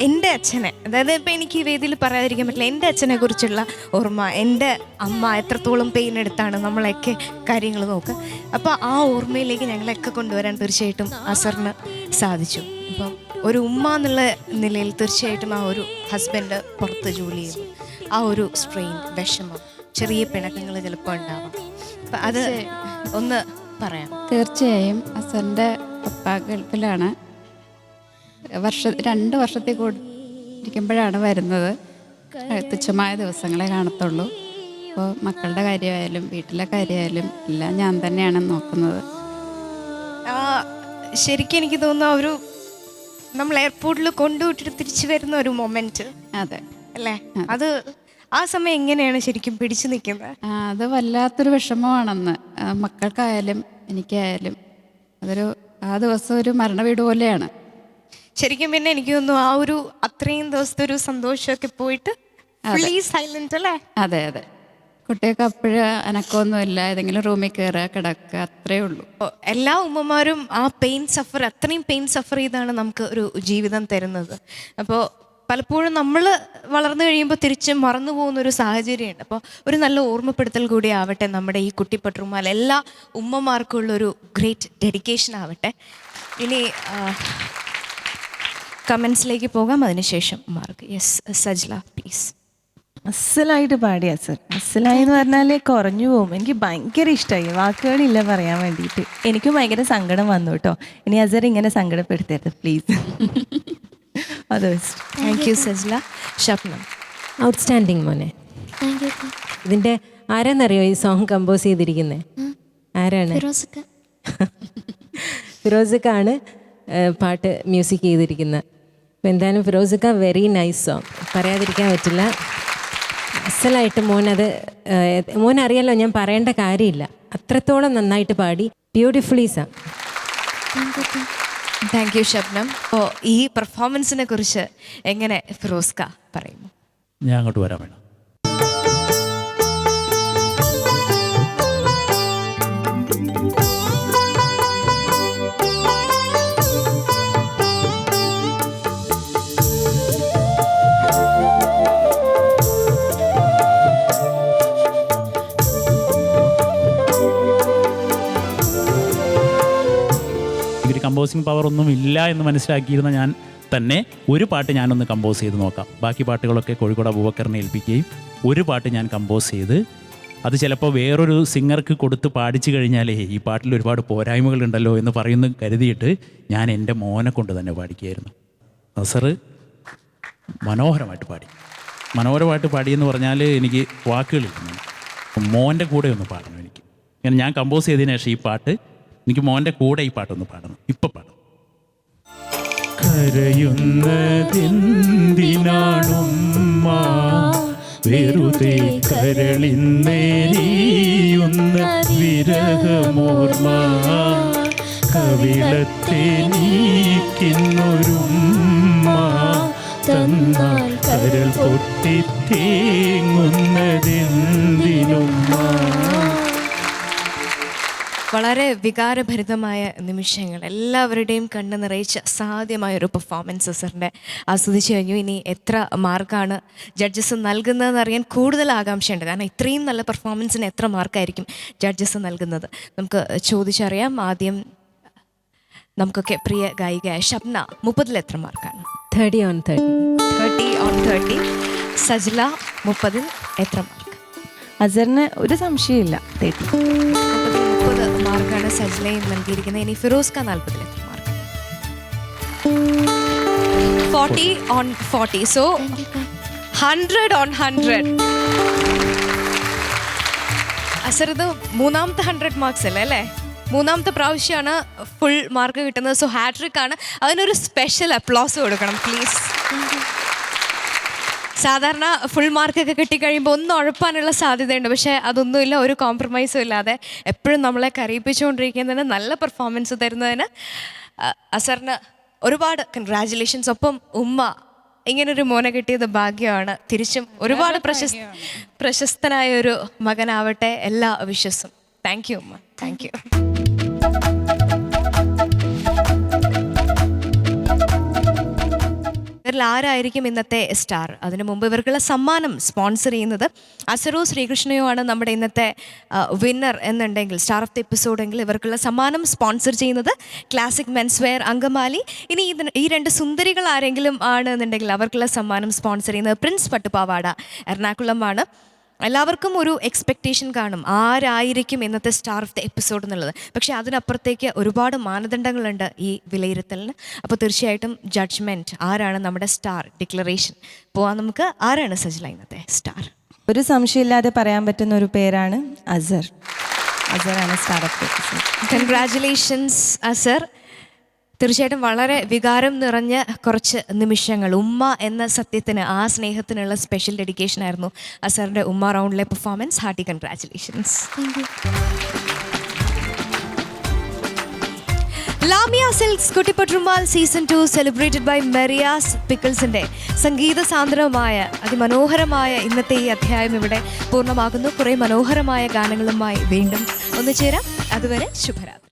എൻ്റെ അച്ഛനെ, അതായത് ഇപ്പം എനിക്ക് ഈ വേദിയിൽ പറയാതിരിക്കാൻ പറ്റില്ല, എൻ്റെ അച്ഛനെ കുറിച്ചുള്ള ഓർമ്മ, എൻ്റെ അമ്മ എത്രത്തോളം പെയിൻ എടുത്താണ് നമ്മളെയൊക്കെ കാര്യങ്ങൾ നോക്കുക. അപ്പോൾ ആ ഓർമ്മയിലേക്ക് ഞങ്ങളെയൊക്കെ കൊണ്ടുവരാൻ തീർച്ചയായിട്ടും അസറിന് സാധിച്ചു. അപ്പം ഒരു ഉമ്മ എന്നുള്ള നിലയിൽ തീർച്ചയായിട്ടും ആ ഒരു ഹസ്ബൻഡ് പുറത്ത് ജോലി ചെയ്യുന്നു, ആ ഒരു സ്ട്രെയിൻ, വിഷമം, ചെറിയ പിണക്കങ്ങൾ ചിലപ്പോൾ ഉണ്ടാവാം. അപ്പം അത് ഒന്ന് പറയാം. തീർച്ചയായും അസറിൻ്റെ പപ്പ ഗൾഫിലാണ്. 2 വർഷത്തിൽ ഇരിക്കുമ്പോഴാണ് വരുന്നത്. തുച്ഛമായ ദിവസങ്ങളെ കാണത്തുള്ളൂ. അപ്പോൾ മക്കളുടെ കാര്യമായാലും വീട്ടിലെ കാര്യമായാലും എല്ലാം ഞാൻ തന്നെയാണ് നോക്കുന്നത്. ശരിക്കും എനിക്ക് തോന്നുന്നു ഒരു നമ്മൾ എയർപോർട്ടിൽ കൊണ്ടുവിട്ടിട്ട് തിരിച്ചു വരുന്ന ഒരു മൊമെന്റ്. അതെ അല്ലേ? അത് ആ സമയം എങ്ങനെയാണ് ശരിക്കും പിടിച്ചു നിൽക്കുന്നത്? അത് വല്ലാത്തൊരു വിഷമമാണെന്ന്, മക്കൾക്കായാലും എനിക്കായാലും. ആ ദിവസം ഒരു മരണ വീട് പോലെയാണ് ശരിക്കും. പിന്നെ എനിക്ക് തോന്നുന്നു ആ ഒരു അത്രയും ദിവസത്തെ ഒരു സന്തോഷമൊക്കെ പോയിട്ട് സൈലന്റ് അല്ലേ? അതെ അതെ. കുട്ടിയൊക്കെ അപ്പോഴും അനക്കമൊന്നുമില്ല, ഏതെങ്കിലും റൂമിൽ കയറുക, കിടക്കുക, അത്രേ ഉള്ളൂ. എല്ലാ ഉമ്മമാരും ആ അത്രയും പെയിൻ സഫർ ചെയ്താണ് നമുക്ക് ഒരു ജീവിതം തരുന്നത്. അപ്പോൾ പലപ്പോഴും നമ്മൾ വളർന്നു കഴിയുമ്പോൾ തിരിച്ച് മറന്നു പോകുന്നൊരു സാഹചര്യമുണ്ട്. അപ്പോൾ ഒരു നല്ല ഓർമ്മപ്പെടുത്തൽ കൂടി ആവട്ടെ നമ്മുടെ ഈ കുട്ടിപ്പട്ടുമാല എല്ലാ ഉമ്മമാർക്കുള്ളൊരു ഗ്രേറ്റ് ഡെഡിക്കേഷൻ ആവട്ടെ. ഇനി കമൻസിലേക്ക് പോകാം, അതിനുശേഷം മാർക്ക്. Yes Sajla please. അസലായിട്ട് പാടി അസർ. അസലായി എന്ന് പറഞ്ഞാൽ കുറഞ്ഞു പോകും. എനിക്ക് ഭയങ്കര ഇഷ്ടമായി, വാക്കുകളില്ല പറയാൻ വേണ്ടിയിട്ട്. എനിക്കും ഭയങ്കര സങ്കടം വന്നു കേട്ടോ. ഇനി അസർ ഇങ്ങനെ സങ്കടപ്പെടുത്തരുത് please. Thank you Sajla. Shabnam. Outstanding മോനെ. ഇതിൻ്റെ ആരാന്നറിയോ ഈ സോങ് കമ്പോസ് ചെയ്തിരിക്കുന്നത്? ആരാണ്? ഫിറോസിക്കാണ് പാട്ട് മ്യൂസിക് ചെയ്തിരിക്കുന്നത്. അപ്പോൾ എന്തായാലും ഫിറോസിക്ക വെരി നൈസ് സോങ്, പറയാതിരിക്കാൻ പറ്റില്ല. അസലായിട്ട് മോനത് മോനറിയാലോ, ഞാൻ പറയേണ്ട കാര്യമില്ല, അത്രത്തോളം നന്നായിട്ട് പാടി. ബ്യൂട്ടിഫുള്ളി സാ. Thank you Shabnam. അപ്പോൾ ഈ പെർഫോമൻസിനെ കുറിച്ച് എങ്ങനെ ഫിറോസ്ക പറയുന്നു? ഞാൻ അങ്ങോട്ട് വരാൻ വേണം. കമ്പോസിങ് പവർ ഒന്നും ഇല്ല എന്ന് മനസ്സിലാക്കിയിരുന്ന ഞാൻ തന്നെ ഒരു പാട്ട് ഞാനൊന്ന് കമ്പോസ് ചെയ്ത് നോക്കാം. ബാക്കി പാട്ടുകളൊക്കെ കോഴിക്കോട് അബൂബക്കറിനെ ഏൽപ്പിക്കുകയും ഒരു പാട്ട് ഞാൻ കമ്പോസ് ചെയ്ത് അത് ചിലപ്പോൾ വേറൊരു സിംഗർക്ക് കൊടുത്ത് പാടിച്ചു കഴിഞ്ഞാലേ ഈ പാട്ടിൽ ഒരുപാട് പോരായ്മകളുണ്ടല്ലോ എന്ന് പറയുന്നു കരുതിയിട്ട് ഞാൻ എൻ്റെ മോനെ കൊണ്ട് തന്നെ പാടിക്കുകയായിരുന്നു. അസർ മനോഹരമായിട്ട് പാടി. മനോഹരമായിട്ട് പാടിയെന്ന് പറഞ്ഞാൽ എനിക്ക് വാക്കുകളില്ല. മോൻ്റെ കൂടെ ഒന്ന് പാടണം എനിക്ക്. ഞാൻ കമ്പോസ് ചെയ്തതിന് ശേഷം ഈ പാട്ട് എനിക്ക് മോൻ്റെ കൂടെ ഈ പാട്ടൊന്ന് പാടണം. ഇപ്പം പാടണം. കരയുന്നതെന്തിനാണുമ്മ വെറുതെ കരളിന്നേരിയുന്ന വിരഹമോർമ്മ കവിളത്തെ നീക്കുന്നൊരുമ്മ തന്നാൽ കരൾ പൊട്ടിത്തേങ്ങുന്നതെന്തിനുമ്മ. വളരെ വികാരഭരിതമായ നിമിഷങ്ങൾ, എല്ലാവരുടെയും കണ്ണ് നിറയിച്ച അസാധ്യമായൊരു പെർഫോമൻസ് സാറിൻ്റെ ആസ്വദിച്ചു കഴിഞ്ഞു. ഇനി എത്ര മാർക്കാണ് ജഡ്ജസ് നൽകുന്നതെന്ന് അറിയാൻ കൂടുതൽ ആകാംക്ഷയുണ്ട്. കാരണം ഇത്രയും നല്ല പെർഫോമൻസിന് എത്ര മാർക്കായിരിക്കും ജഡ്ജസ് നൽകുന്നത് നമുക്ക് ചോദിച്ചറിയാം. ആദ്യം നമുക്കൊക്കെ പ്രിയ ഗായികയായ ഷബ്ന, 30-ൽ എത്ര മാർക്കാണ്? 30 on 30. 30 on 30. സജ്ല, 30-ൽ എത്ര മാർക്ക്? അസറിന് ഒരു സംശയമില്ല, 30 മാർക്കാണ് സജ്ലയും നൽകിയിരിക്കുന്നത്. ഇനി ഫിറോസ്ക, 40-ൽ എത്ര മാർക്ക്? 40 on 40. So 100 on 100. അസർ, ഇത് മൂന്നാമത്തെ 100 മാർക്സ് അല്ലേ? മൂന്നാമത്തെ പ്രാവശ്യമാണ് ഫുൾ മാർക്ക് കിട്ടുന്നത്. സോ ഹാട്രിക് ആണ്. അതിനൊരു സ്പെഷ്യൽ അപ്ലോസ് കൊടുക്കണം പ്ലീസ്. സാധാരണ ഫുൾ മാർക്കൊക്കെ കിട്ടിക്കഴിയുമ്പോൾ ഒന്ന് ഉഴപ്പാനുള്ള സാധ്യതയുണ്ട്. പക്ഷേ അതൊന്നുമില്ല, ഒരു കോംപ്രമൈസും ഇല്ലാതെ എപ്പോഴും നമ്മളെ കരയിപ്പിച്ചുകൊണ്ടിരിക്കുന്നതിന്, നല്ല പെർഫോമൻസ് തരുന്നതിന് അസറിന് ഒരുപാട് കൺഗ്രാജുലേഷൻസ്. ഒപ്പം ഉമ്മ, ഇങ്ങനൊരു മോനെ കിട്ടിയത് ഭാഗ്യമാണ്. തിരിച്ചും ഒരുപാട് പ്രശസ്തനായ ഒരു മകനാവട്ടെ. എല്ലാ വിശ്വസും. താങ്ക് യു ഉമ്മ. Thank you. ഇവരിൽ ആരായിരിക്കും ഇന്നത്തെ സ്റ്റാർ? അതിനു മുമ്പ് ഇവർക്കുള്ള സമ്മാനം സ്പോൺസർ ചെയ്യുന്നത് അസറോ ശ്രീകൃഷ്ണയോ ആണ്. നമ്മുടെ ഇന്നത്തെ വിന്നർ എന്നുണ്ടെങ്കിൽ, സ്റ്റാർ ഓഫ് ദി എപ്പിസോഡ് എങ്കിൽ, ഇവർക്കുള്ള സമ്മാനം സ്പോൺസർ ചെയ്യുന്നത് ക്ലാസിക് മെൻസ്വെയർ അങ്കമാലി. ഇനി ഈ രണ്ട് സുന്ദരികൾ ആരെങ്കിലും ആണ് എന്നുണ്ടെങ്കിൽ അവർക്കുള്ള സമ്മാനം സ്പോൺസർ ചെയ്യുന്നത് പ്രിൻസ് പട്ടുപാവാട എറണാകുളമാണ്. എല്ലാവർക്കും ഒരു എക്സ്പെക്റ്റേഷൻ കാണും, ആരായിരിക്കും ഇന്നത്തെ സ്റ്റാർ ഓഫ് ദി എപ്പിസോഡ് എന്നുള്ളത്. പക്ഷേ അതിനപ്പുറത്തേക്ക് ഒരുപാട് മാനദണ്ഡങ്ങളുണ്ട് ഈ വിലയിരുത്തലിന്. അപ്പോൾ തീർച്ചയായിട്ടും ജഡ്ജ്മെൻറ്റ്, ആരാണ് നമ്മുടെ സ്റ്റാർ, ഡിക്ലറേഷൻ പോവാൻ നമുക്ക്. ആരാണ് സജ്ല ഇന്നത്തെ സ്റ്റാർ? ഒരു സംശയമില്ലാതെ പറയാൻ പറ്റുന്ന ഒരു പേരാണ് അസർ. അസറാണ് star of the episode. Congratulations Azar. തീർച്ചയായിട്ടും വളരെ വികാരം നിറഞ്ഞ കുറച്ച് നിമിഷങ്ങൾ. ഉമ്മ എന്ന സത്യത്തിന്, ആ സ്നേഹത്തിനുള്ള സ്പെഷ്യൽ ഡെഡിക്കേഷൻ ആയിരുന്നു അസറിൻ്റെ ഉമ്മ റൗണ്ടിലെ performance. Hearty congratulations. Lamiya silks Kuttippattumal season 2 celebrated by Meriyas പിക്കിൾസിൻ്റെ സംഗീത സാന്ദ്രമായ അതിമനോഹരമായ ഇന്നത്തെ ഈ അധ്യായം ഇവിടെ പൂർണ്ണമാകുന്നു. കുറേ മനോഹരമായ ഗാനങ്ങളുമായി വീണ്ടും ഒന്നു ചേരാം. അതുവരെ ശുഭരാത്രി.